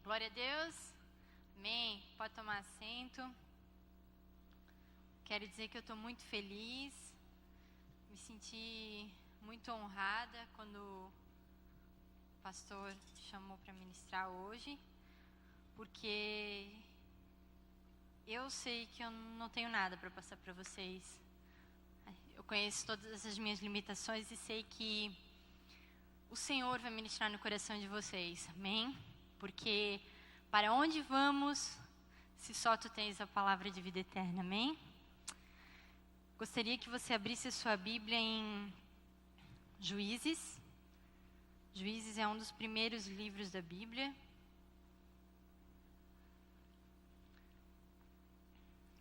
Glória a Deus. Amém. Pode tomar assento. Quero dizer que eu estou muito feliz. Me senti muito honrada quando o pastor chamou para ministrar hoje, porque eu sei que eu não tenho nada para passar para vocês. Eu conheço todas as minhas limitações e sei que o Senhor vai ministrar no coração de vocês. Amém? Porque para onde vamos se só tu tens a palavra de vida eterna? Amém? Gostaria que você abrisse a sua Bíblia em Juízes. Juízes é um dos primeiros livros da Bíblia.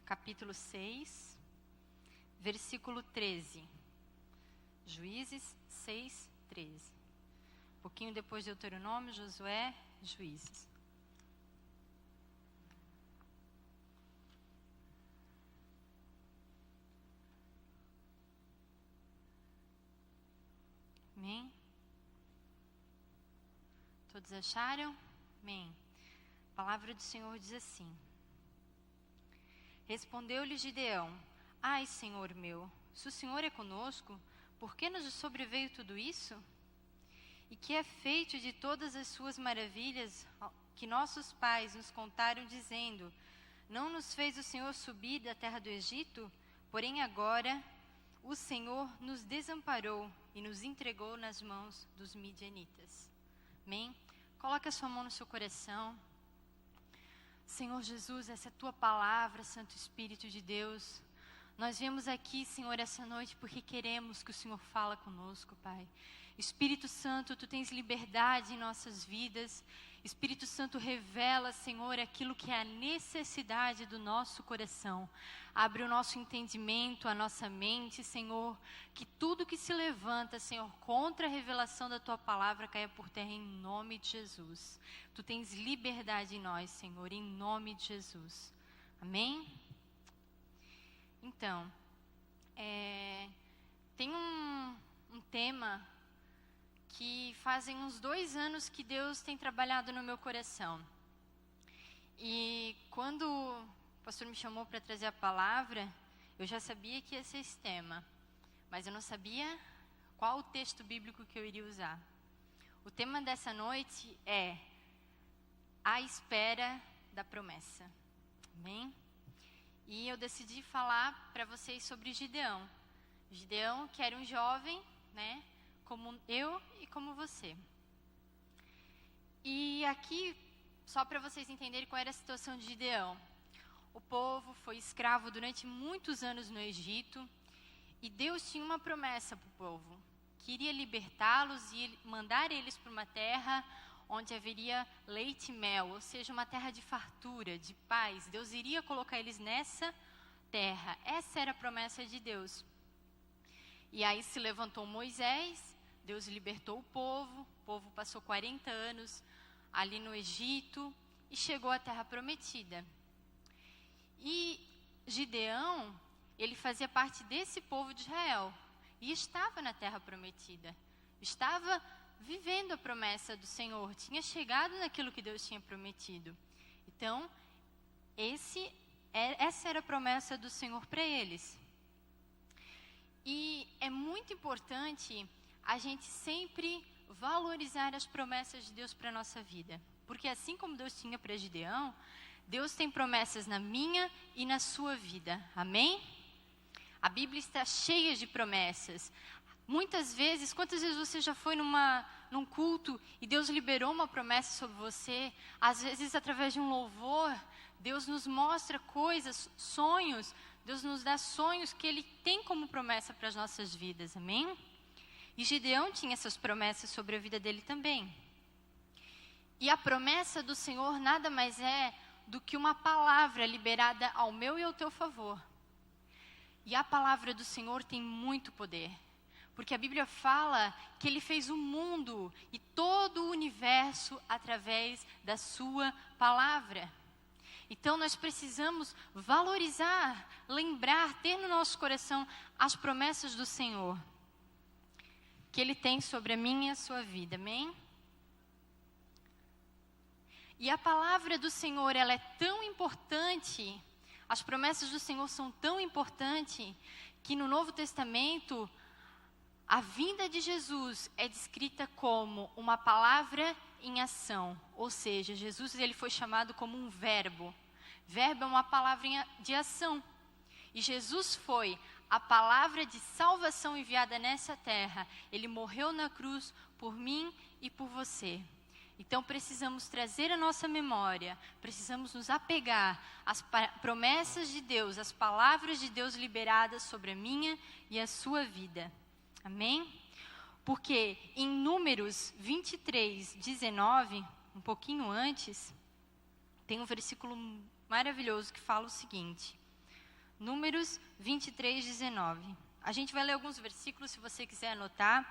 Capítulo 6, versículo 13. Juízes 6, 13. Um pouquinho depois de Deuteronômio, Josué, Juízes. Amém? Todos acharam? Amém. A palavra do Senhor diz assim: Respondeu-lhe Gideão: Ai, Senhor meu, se o Senhor é conosco, por que nos sobreveio tudo isso? E que é feito de todas as suas maravilhas que nossos pais nos contaram, dizendo: Não nos fez o Senhor subir da terra do Egito? Porém agora o Senhor nos desamparou e nos entregou nas mãos dos midianitas. Amém? Coloque a sua mão no seu coração. Senhor Jesus, essa é a tua palavra, Santo Espírito de Deus. Nós viemos aqui, Senhor, essa noite porque queremos que o Senhor fala conosco, Pai. Espírito Santo, tu tens liberdade em nossas vidas. Espírito Santo, revela, Senhor, aquilo que é a necessidade do nosso coração. Abre o nosso entendimento, a nossa mente, Senhor, que tudo que se levanta, Senhor, contra a revelação da tua palavra caia por terra em nome de Jesus. Tu tens liberdade em nós, Senhor, em nome de Jesus. Amém? Então, tem um tema que fazem uns 2 anos que Deus tem trabalhado no meu coração. E quando o pastor me chamou para trazer a palavra, eu já sabia que ia ser esse tema, mas eu não sabia qual o texto bíblico que eu iria usar. O tema dessa noite é a espera da promessa. Amém? E eu decidi falar para vocês sobre Gideão. Gideão, que era um jovem, né? Como eu e como você. E aqui, só para vocês entenderem qual era a situação de Gideão. O povo foi escravo durante muitos anos no Egito. E Deus tinha uma promessa para o povo. Que iria libertá-los e mandar eles para uma terra onde haveria leite e mel. Ou seja, uma terra de fartura, de paz. Deus iria colocar eles nessa terra. Essa era a promessa de Deus. E aí se levantou Moisés. Deus libertou o povo passou 40 anos ali no Egito e chegou à Terra Prometida. E Gideão, ele fazia parte desse povo de Israel e estava na Terra Prometida, estava vivendo a promessa do Senhor, tinha chegado naquilo que Deus tinha prometido. Então, essa era a promessa do Senhor para eles. E é muito importante a gente sempre valorizar as promessas de Deus para a nossa vida. Porque assim como Deus tinha para Gideão, Deus tem promessas na minha e na sua vida. Amém? A Bíblia está cheia de promessas. Muitas vezes, quantas vezes você já foi num culto e Deus liberou uma promessa sobre você? Às vezes, através de um louvor, Deus nos mostra coisas, sonhos. Deus nos dá sonhos que Ele tem como promessa para as nossas vidas. Amém? E Gideão tinha essas promessas sobre a vida dele também. E a promessa do Senhor nada mais é do que uma palavra liberada ao meu e ao teu favor. E a palavra do Senhor tem muito poder. Porque a Bíblia fala que Ele fez o mundo e todo o universo através da sua palavra. Então nós precisamos valorizar, lembrar, ter no nosso coração as promessas do Senhor que Ele tem sobre a minha e a sua vida, amém? E a palavra do Senhor, ela é tão importante, as promessas do Senhor são tão importantes, que no Novo Testamento, a vinda de Jesus é descrita como uma palavra em ação. Ou seja, Jesus ele foi chamado como um verbo. Verbo é uma palavra de ação. E Jesus foi a palavra de salvação enviada nessa terra. Ele morreu na cruz por mim e por você. Então precisamos trazer a nossa memória, precisamos nos apegar às promessas de Deus, às palavras de Deus liberadas sobre a minha e a sua vida. Amém? Porque em Números 23, 19, um pouquinho antes, tem um versículo maravilhoso que fala o seguinte. Números 23, 19. A gente vai ler alguns versículos, se você quiser anotar.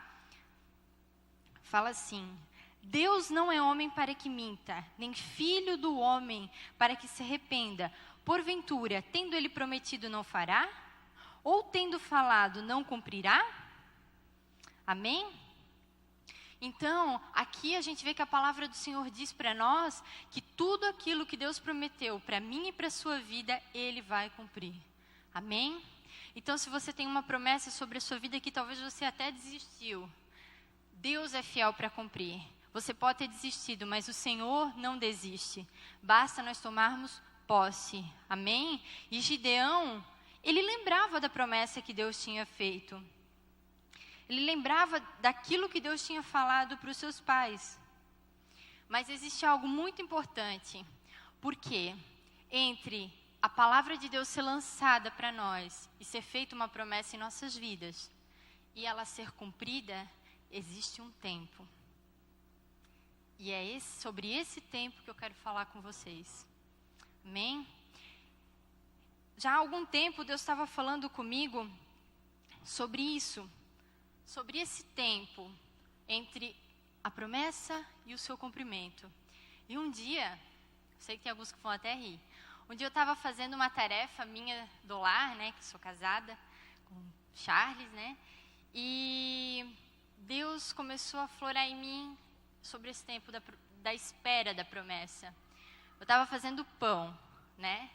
Fala assim: Deus não é homem para que minta, nem filho do homem para que se arrependa. Porventura, tendo ele prometido, não fará? Ou tendo falado, não cumprirá? Amém? Então, aqui a gente vê que a palavra do Senhor diz para nós que tudo aquilo que Deus prometeu para mim e para a sua vida, Ele vai cumprir. Amém? Então, se você tem uma promessa sobre a sua vida que talvez você até desistiu, Deus é fiel para cumprir. Você pode ter desistido, mas o Senhor não desiste. Basta nós tomarmos posse. Amém? E Gideão, ele lembrava da promessa que Deus tinha feito. Ele lembrava daquilo que Deus tinha falado para os seus pais. Mas existe algo muito importante. Porque entre a palavra de Deus ser lançada para nós e ser feita uma promessa em nossas vidas e ela ser cumprida, existe um tempo. E é sobre esse tempo que eu quero falar com vocês. Amém? Já há algum tempo Deus estava falando comigo sobre isso. Sobre esse tempo entre a promessa e o seu cumprimento. E um dia, sei que tem alguns que vão até rir. Um dia eu estava fazendo uma tarefa minha do lar, né? Que sou casada com Charles, né? E Deus começou a florar em mim sobre esse tempo da espera da promessa. Eu estava fazendo pão, né?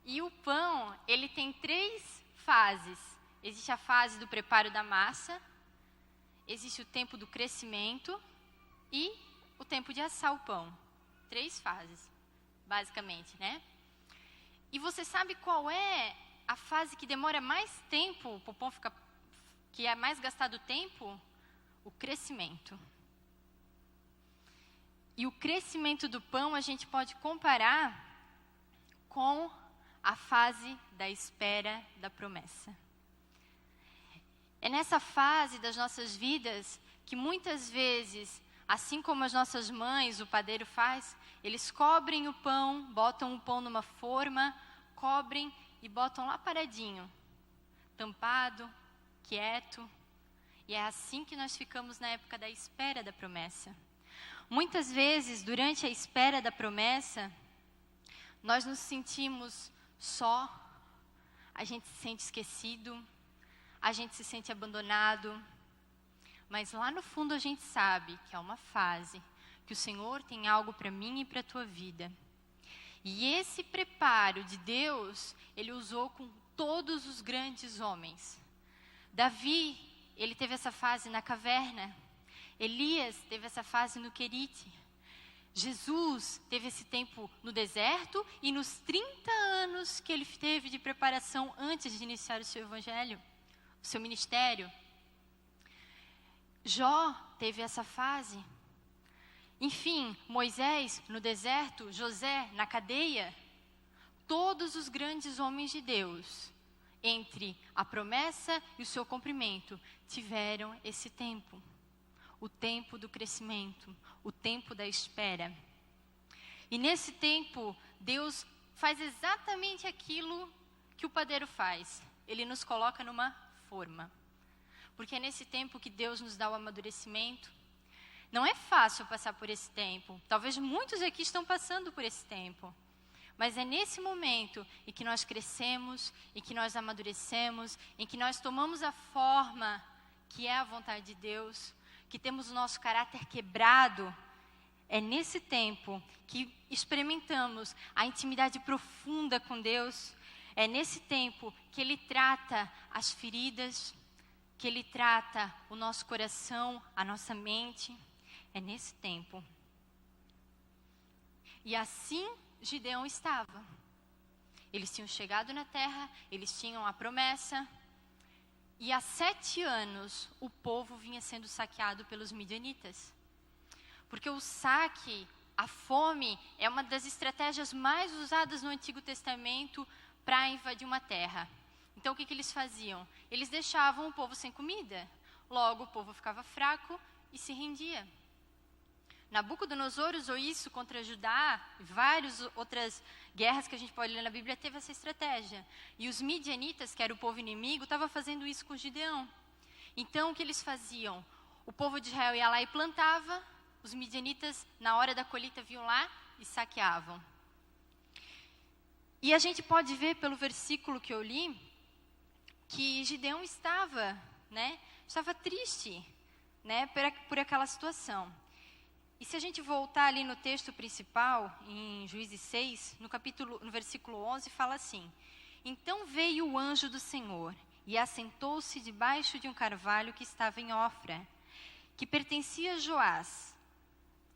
E o pão, ele tem 3 fases. Existe a fase do preparo da massa, existe o tempo do crescimento e o tempo de assar o pão. 3 fases, basicamente, né? E você sabe qual é a fase que demora mais tempo, para o pão ficar, que é mais gastado tempo? O crescimento. E o crescimento do pão a gente pode comparar com a fase da espera da promessa. É nessa fase das nossas vidas que muitas vezes, assim como as nossas mães, o padeiro faz, eles cobrem o pão, botam o pão numa forma, cobrem e botam lá paradinho, tampado, quieto. E é assim que nós ficamos na época da espera da promessa. Muitas vezes, durante a espera da promessa, nós nos sentimos só, a gente se sente esquecido, a gente se sente abandonado, mas lá no fundo a gente sabe que é uma fase, que o Senhor tem algo para mim e para a tua vida. E esse preparo de Deus, Ele usou com todos os grandes homens. Davi, ele teve essa fase na caverna. Elias teve essa fase no Querite. Jesus teve esse tempo no deserto e nos 30 anos que ele teve de preparação antes de iniciar o seu evangelho, o seu ministério. Jó teve essa fase. Enfim, Moisés no deserto, José na cadeia. Todos os grandes homens de Deus, entre a promessa e o seu cumprimento, tiveram esse tempo. O tempo do crescimento, o tempo da espera. E nesse tempo, Deus faz exatamente aquilo que o padeiro faz. Ele nos coloca numa forma. Porque é nesse tempo que Deus nos dá o amadurecimento. Não é fácil passar por esse tempo. Talvez muitos aqui estão passando por esse tempo. Mas é nesse momento em que nós crescemos, em que nós amadurecemos, em que nós tomamos a forma que é a vontade de Deus, que temos o nosso caráter quebrado. é nesse tempo que experimentamos a intimidade profunda com Deus. É nesse tempo que Ele trata as feridas, que Ele trata o nosso coração, a nossa mente. É nesse tempo. E assim Gideão estava. Eles tinham chegado na terra, eles tinham a promessa. E há 7 anos o povo vinha sendo saqueado pelos midianitas. Porque o saque, a fome, é uma das estratégias mais usadas no Antigo Testamento para invadir uma terra. Então o que eles faziam? Eles deixavam o povo sem comida. Logo o povo ficava fraco e se rendia. Nabucodonosor usou isso contra Judá, várias outras guerras que a gente pode ler na Bíblia, teve essa estratégia. E os midianitas, que era o povo inimigo, estavam fazendo isso com Gideão. Então, o que eles faziam? O povo de Israel ia lá e plantava, os midianitas, na hora da colheita, vinham lá e saqueavam. E a gente pode ver pelo versículo que eu li, que Gideão estava triste, por aquela situação. E se a gente voltar ali no texto principal, em Juízes 6, no versículo 11, fala assim: Então veio o anjo do Senhor e assentou-se debaixo de um carvalho que estava em Ofra, que pertencia a Joás,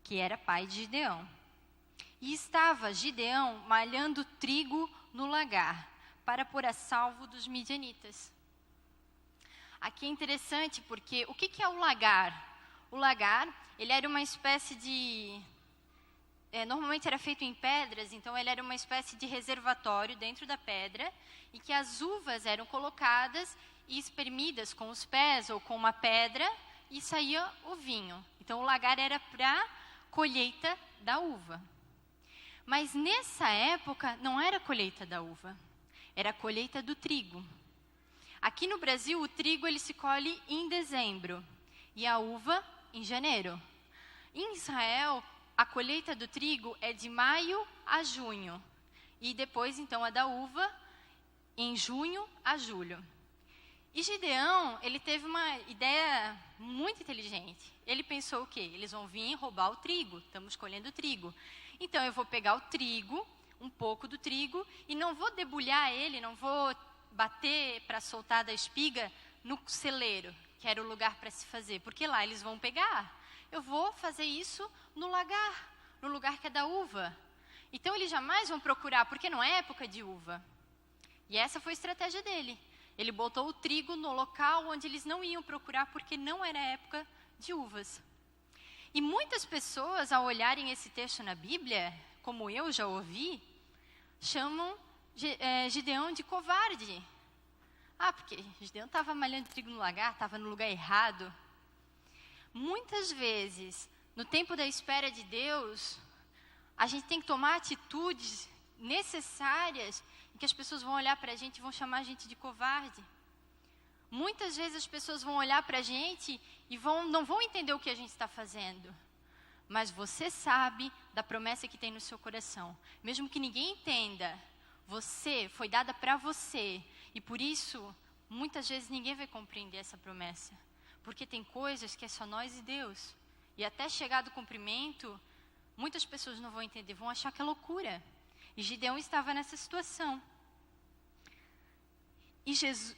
que era pai de Gideão. E estava Gideão malhando trigo no lagar, para pôr a salvo dos midianitas. Aqui é interessante porque o que é o lagar? O lagar, ele era uma espécie de... normalmente era feito em pedras, então ele era uma espécie de reservatório dentro da pedra, e que as uvas eram colocadas e espremidas com os pés ou com uma pedra, e saía o vinho. Então o lagar era para colheita da uva. Mas nessa época não era a colheita da uva, era a colheita do trigo. Aqui no Brasil o trigo ele se colhe em dezembro e a uva em janeiro. Em Israel, a colheita do trigo é de maio a junho. E depois, então, a da uva em junho a julho. E Gideão, ele teve uma ideia muito inteligente. Ele pensou o quê? Eles vão vir roubar o trigo. Estamos colhendo trigo. Então, eu vou pegar o trigo, um pouco do trigo, e não vou debulhar ele, não vou bater para soltar da espiga no celeiro, que era o lugar para se fazer, porque lá eles vão pegar. Eu vou fazer isso no lagar, no lugar que é da uva. Então eles jamais vão procurar, porque não é época de uva. E essa foi a estratégia dele. Ele botou o trigo no local onde eles não iam procurar, porque não era época de uvas. E muitas pessoas, ao olharem esse texto na Bíblia, como eu já ouvi, chamam Gideão de covarde. Porque Gideão estava malhando trigo no lagar, estava no lugar errado. Muitas vezes, no tempo da espera de Deus, a gente tem que tomar atitudes necessárias em que as pessoas vão olhar para a gente e vão chamar a gente de covarde. Muitas vezes as pessoas vão olhar para a gente e não vão entender o que a gente está fazendo. Mas você sabe da promessa que tem no seu coração. Mesmo que ninguém entenda, foi dada para você. E por isso, muitas vezes ninguém vai compreender essa promessa. Porque tem coisas que é só nós e Deus. E até chegar do cumprimento, muitas pessoas não vão entender, vão achar que é loucura. E Gideão estava nessa situação.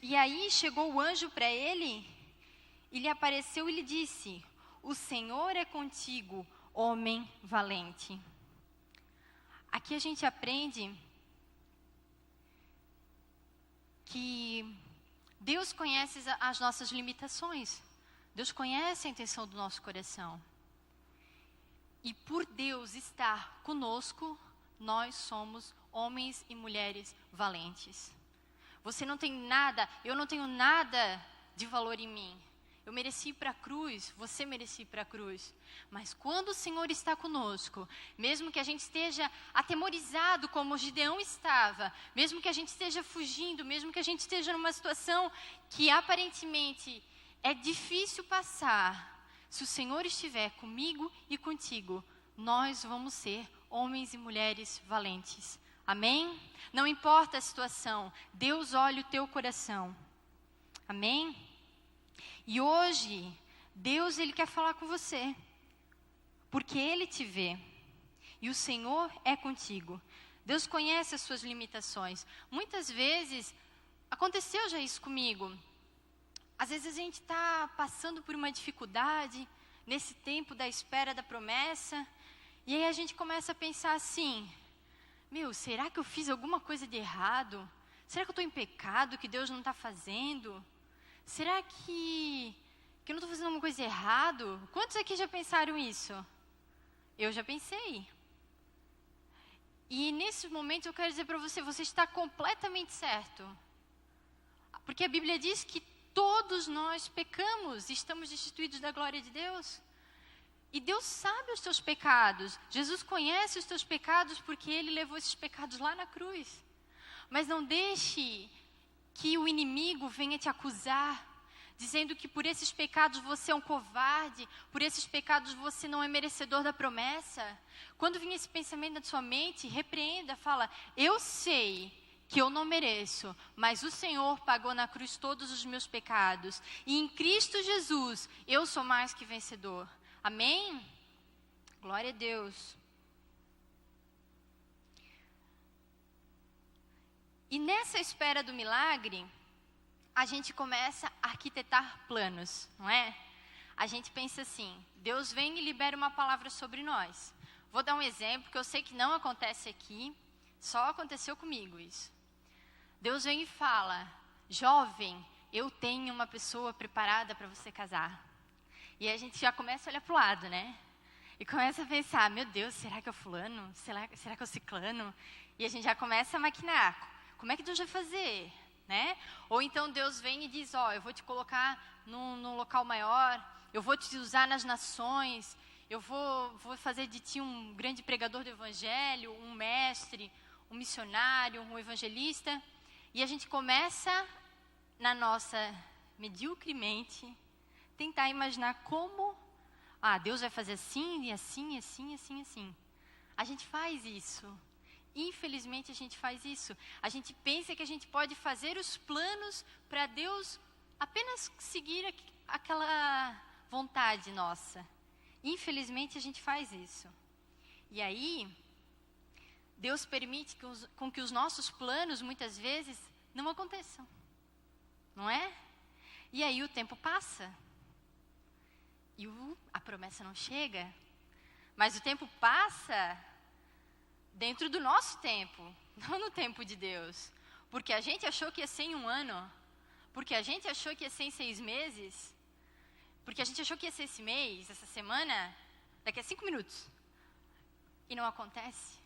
E aí chegou o anjo para ele, e lhe apareceu e lhe disse: O Senhor é contigo, homem valente. Aqui a gente aprende que Deus conhece as nossas limitações. Deus conhece a intenção do nosso coração. E por Deus estar conosco, nós somos homens e mulheres valentes. Você não tem nada, eu não tenho nada de valor em mim. Eu mereci ir para a cruz, você merecia ir para a cruz. Mas quando o Senhor está conosco, mesmo que a gente esteja atemorizado como Gideão estava, mesmo que a gente esteja fugindo, mesmo que a gente esteja numa situação que aparentemente é difícil passar, se o Senhor estiver comigo e contigo, nós vamos ser homens e mulheres valentes. Amém? Não importa a situação, Deus olha o teu coração. Amém? E hoje, Deus, Ele quer falar com você. porque Ele te vê. E o Senhor é contigo. Deus conhece as suas limitações. Muitas vezes, aconteceu já isso comigo. Às vezes a gente está passando por uma dificuldade, nesse tempo da espera da promessa, e aí a gente começa a pensar assim, será que eu fiz alguma coisa de errado? Será que eu estou em pecado, que Deus não está fazendo? Será que eu não estou fazendo alguma coisa errada? Quantos aqui já pensaram isso? Eu já pensei. E nesse momento eu quero dizer para você, você está completamente certo. Porque a Bíblia diz que todos nós pecamos e estamos destituídos da glória de Deus. E Deus sabe os teus pecados. Jesus conhece os teus pecados porque Ele levou esses pecados lá na cruz. Mas não deixe que o inimigo venha te acusar, dizendo que por esses pecados você é um covarde, por esses pecados você não é merecedor da promessa. Quando vir esse pensamento na sua mente, repreenda, fala, eu sei que eu não mereço, mas o Senhor pagou na cruz todos os meus pecados. E em Cristo Jesus, eu sou mais que vencedor. Amém? Glória a Deus. E nessa espera do milagre, a gente começa a arquitetar planos, não é? A gente pensa assim, Deus vem e libera uma palavra sobre nós. Vou dar um exemplo, que eu sei que não acontece aqui, só aconteceu comigo isso. Deus vem e fala, jovem, eu tenho uma pessoa preparada para você casar. E a gente já começa a olhar para o lado, né? E começa a pensar, meu Deus, será que é o fulano? Será que é o ciclano? E a gente já começa a maquinar, como é que Deus vai fazer? Né? Ou então Deus vem e diz, eu vou te colocar num local maior, eu vou te usar nas nações, eu vou fazer de ti um grande pregador do evangelho, um mestre, um missionário, um evangelista. E a gente começa, na nossa mediocremente, tentar imaginar como, Deus vai fazer assim, e assim, assim, assim, assim. A gente faz isso. Infelizmente, a gente faz isso. A gente pensa que a gente pode fazer os planos para Deus apenas seguir aquela vontade nossa. Infelizmente, a gente faz isso. E aí, Deus permite com que os nossos planos, muitas vezes, não aconteçam. Não é? E aí o tempo passa. E a promessa não chega. Mas o tempo passa dentro do nosso tempo, não no tempo de Deus. Porque a gente achou que ia ser em 1 ano. Porque a gente achou que ia ser em 6 meses. Porque a gente achou que ia ser esse mês, essa semana, daqui a 5 minutos. E não acontece.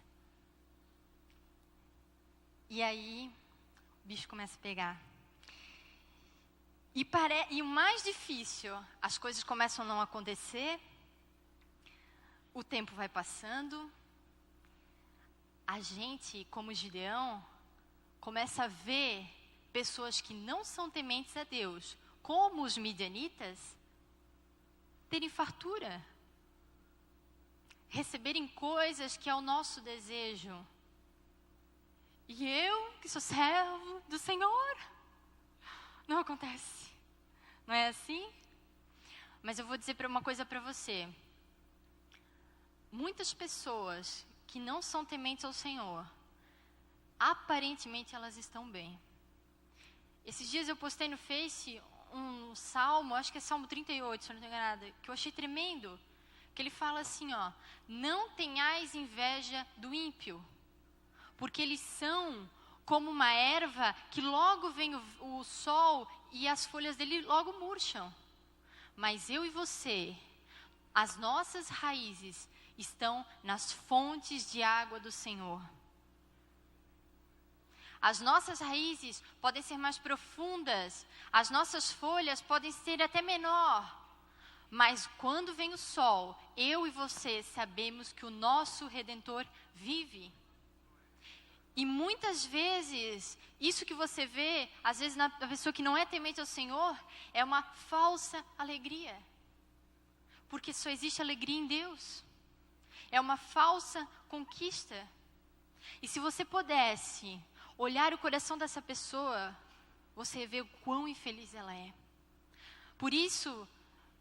E aí, o bicho começa a pegar. E o mais difícil, as coisas começam a não acontecer. O tempo vai passando. A gente, como Gideão, começa a ver pessoas que não são tementes a Deus, como os midianitas, terem fartura, receberem coisas que é o nosso desejo. E eu, que sou servo do Senhor, não acontece. Não é assim? Mas eu vou dizer uma coisa para você. Muitas pessoas que não são tementes ao Senhor, aparentemente elas estão bem. Esses dias eu postei no Face um salmo, acho que é Salmo 38, se eu não estou enganada, que eu achei tremendo, que ele fala assim, não tenhais inveja do ímpio, porque eles são como uma erva que logo vem o sol e as folhas dele logo murcham. Mas eu e você, as nossas raízes estão nas fontes de água do Senhor. As nossas raízes podem ser mais profundas, as nossas folhas podem ser até menor, mas quando vem o sol, eu e você sabemos que o nosso Redentor vive. E muitas vezes, isso que você vê, às vezes na pessoa que não é temente ao Senhor, é uma falsa alegria. Porque só existe alegria em Deus. É uma falsa conquista. E se você pudesse olhar o coração dessa pessoa, você vê o quão infeliz ela é. Por isso,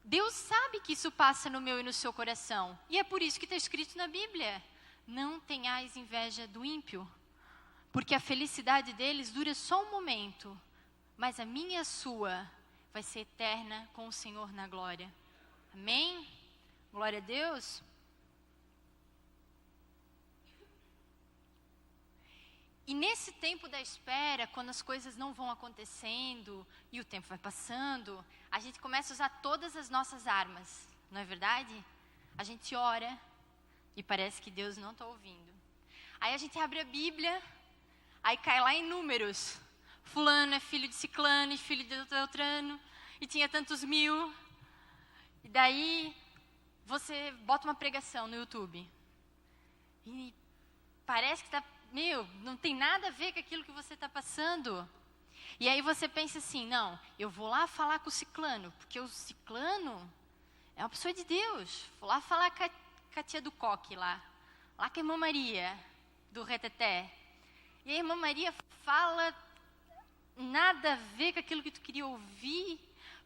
Deus sabe que isso passa no meu e no seu coração. E é por isso que está escrito na Bíblia: não tenhais inveja do ímpio, porque a felicidade deles dura só um momento, mas a minha e a sua vai ser eterna com o Senhor na glória. Amém? Glória a Deus. E nesse tempo da espera, quando as coisas não vão acontecendo e o tempo vai passando, a gente começa a usar todas as nossas armas, não é verdade? A gente ora e parece que Deus não está ouvindo. Aí a gente abre a Bíblia, aí cai lá em Números. Fulano é filho de Ciclano e filho de Beltrano, e tinha tantos mil. E daí você bota uma pregação no YouTube. E parece que está... não tem nada a ver com aquilo que você está passando. E aí você pensa assim, não, eu vou lá falar com o Ciclano, porque o Ciclano é uma pessoa de Deus. Vou lá falar com a tia do coque lá com a irmã Maria, do reteté. E a irmã Maria fala nada a ver com aquilo que tu queria ouvir.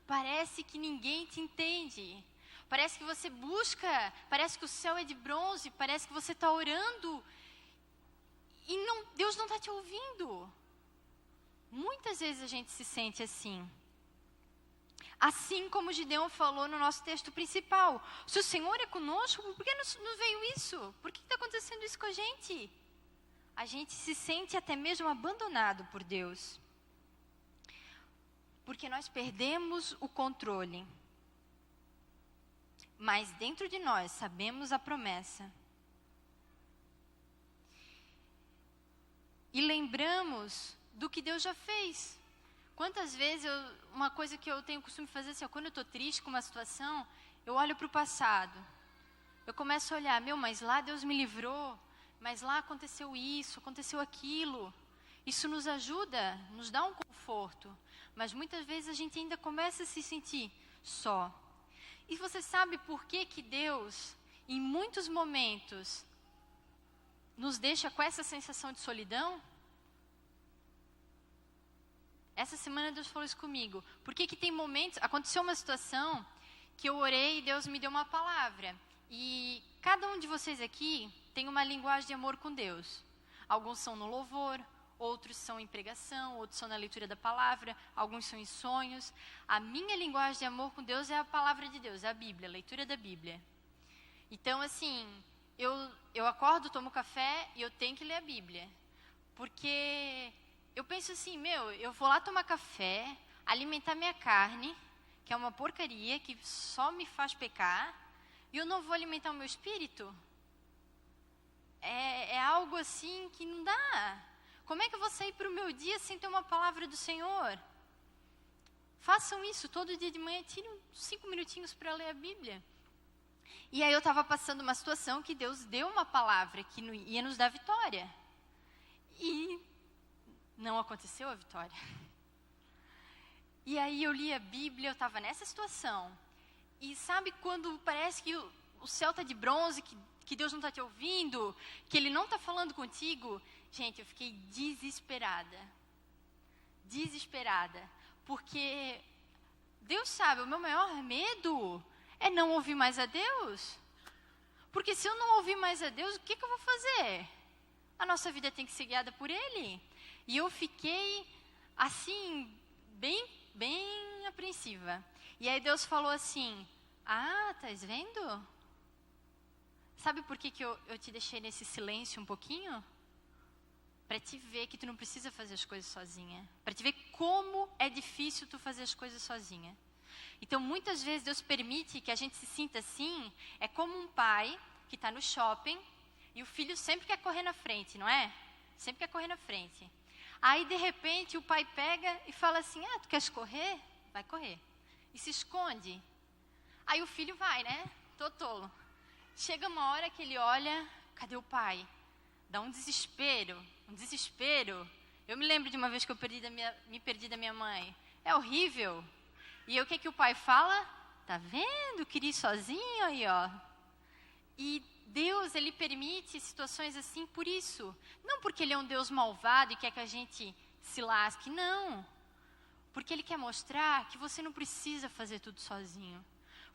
Parece que ninguém te entende. Parece que você busca, parece que o céu é de bronze, parece que você está orando e Deus não está te ouvindo. Muitas vezes a gente se sente assim. Assim como Gideão falou no nosso texto principal. Se o Senhor é conosco, por que não veio isso? Por que está acontecendo isso com a gente? A gente se sente até mesmo abandonado por Deus. Porque nós perdemos o controle. Mas dentro de nós sabemos a promessa. E lembramos do que Deus já fez. Quantas vezes, uma coisa que eu tenho o costume de fazer, assim, quando eu estou triste com uma situação, eu olho para o passado. Eu começo a olhar, mas lá Deus me livrou, mas lá aconteceu isso, aconteceu aquilo. Isso nos ajuda, nos dá um conforto. Mas muitas vezes a gente ainda começa a se sentir só. E você sabe por que Deus, em muitos momentos, nos deixa com essa sensação de solidão? Essa semana Deus falou isso comigo. Por que tem momentos... Aconteceu uma situação que eu orei e Deus me deu uma palavra. E cada um de vocês aqui tem uma linguagem de amor com Deus. Alguns são no louvor, outros são em pregação, outros são na leitura da palavra, alguns são em sonhos. A minha linguagem de amor com Deus é a palavra de Deus, é a Bíblia, a leitura da Bíblia. Então, assim, eu acordo, tomo café e eu tenho que ler a Bíblia. Porque eu penso assim, eu vou lá tomar café, alimentar minha carne, que é uma porcaria, que só me faz pecar, e eu não vou alimentar o meu espírito? É algo assim que não dá. Como é que eu vou sair para o meu dia sem ter uma palavra do Senhor? Façam isso, todo dia de manhã, tirem 5 minutinhos para ler a Bíblia. E aí eu estava passando uma situação que Deus deu uma palavra que ia nos dar vitória. E não aconteceu a vitória. E aí eu li a Bíblia, eu estava nessa situação. E sabe quando parece que o céu está de bronze, que Deus não está te ouvindo, que Ele não está falando contigo? Gente, eu fiquei desesperada. Desesperada. Porque Deus sabe, o meu maior medo é não ouvir mais a Deus. Porque se eu não ouvir mais a Deus, o que eu vou fazer? A nossa vida tem que ser guiada por Ele. E eu fiquei, assim, bem apreensiva. E aí Deus falou assim, estás vendo? Sabe por que eu te deixei nesse silêncio um pouquinho? Para te ver que tu não precisa fazer as coisas sozinha. Para te ver como é difícil tu fazer as coisas sozinha. Então, muitas vezes Deus permite que a gente se sinta assim. É como um pai que está no shopping e o filho sempre quer correr na frente, não é? Sempre quer correr na frente. Aí, de repente, o pai pega e fala assim, tu queres correr? Vai correr. E se esconde. Aí o filho vai, né? Tô tolo. Chega uma hora que ele olha, cadê o pai? Dá um desespero. Eu me lembro de uma vez que eu me perdi da minha mãe. É horrível. E o que o pai fala? Tá vendo? Queria ir sozinho aí, ó. E Deus, Ele permite situações assim por isso. Não porque Ele é um Deus malvado e quer que a gente se lasque, não. Porque Ele quer mostrar que você não precisa fazer tudo sozinho.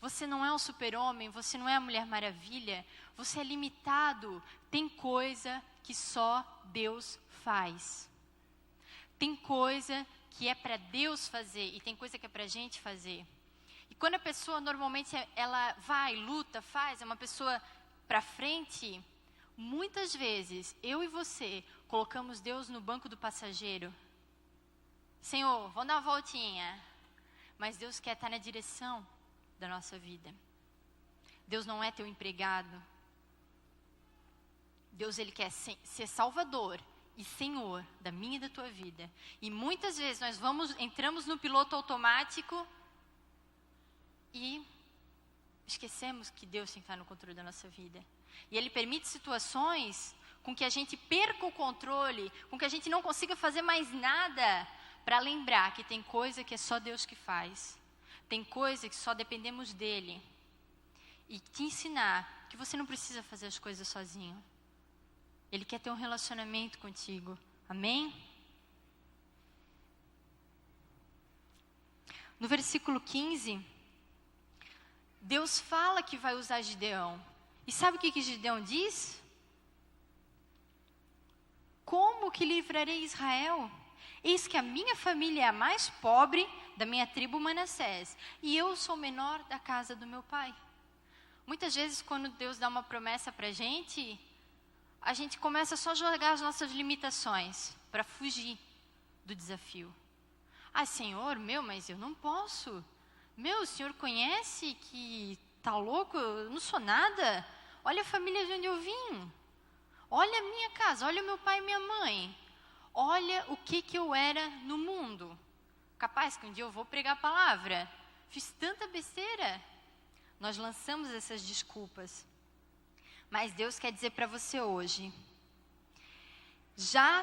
Você não é um super-homem, você não é a Mulher Maravilha, você é limitado. Tem coisa que só Deus faz. Tem coisa que é para Deus fazer e tem coisa que é para a gente fazer. E quando a pessoa normalmente ela vai, luta, faz, é uma pessoa para frente, muitas vezes eu e você colocamos Deus no banco do passageiro. Senhor, vamos dar uma voltinha. Mas Deus quer estar na direção da nossa vida. Deus não é teu empregado. Deus, Ele quer ser Salvador e Senhor da minha e da tua vida. E muitas vezes nós entramos no piloto automático e esquecemos que Deus tem que estar no controle da nossa vida. E Ele permite situações com que a gente perca o controle, com que a gente não consiga fazer mais nada, para lembrar que tem coisa que é só Deus que faz. Tem coisa que só dependemos dEle. E te ensinar que você não precisa fazer as coisas sozinho. Ele quer ter um relacionamento contigo. Amém? No versículo 15, Deus fala que vai usar Gideão. E sabe o que Gideão diz? Como que livrarei Israel? Eis que a minha família é a mais pobre da minha tribo Manassés, e eu sou o menor da casa do meu pai. Muitas vezes, quando Deus dá uma promessa para a gente começa só a jogar as nossas limitações para fugir do desafio. Ah, Senhor, mas eu não posso. O Senhor conhece que tá louco, eu não sou nada. Olha a família de onde eu vim. Olha a minha casa, olha o meu pai e minha mãe. Olha o que eu era no mundo. Capaz que um dia eu vou pregar a palavra. Fiz tanta besteira. Nós lançamos essas desculpas. Mas Deus quer dizer para você hoje. Já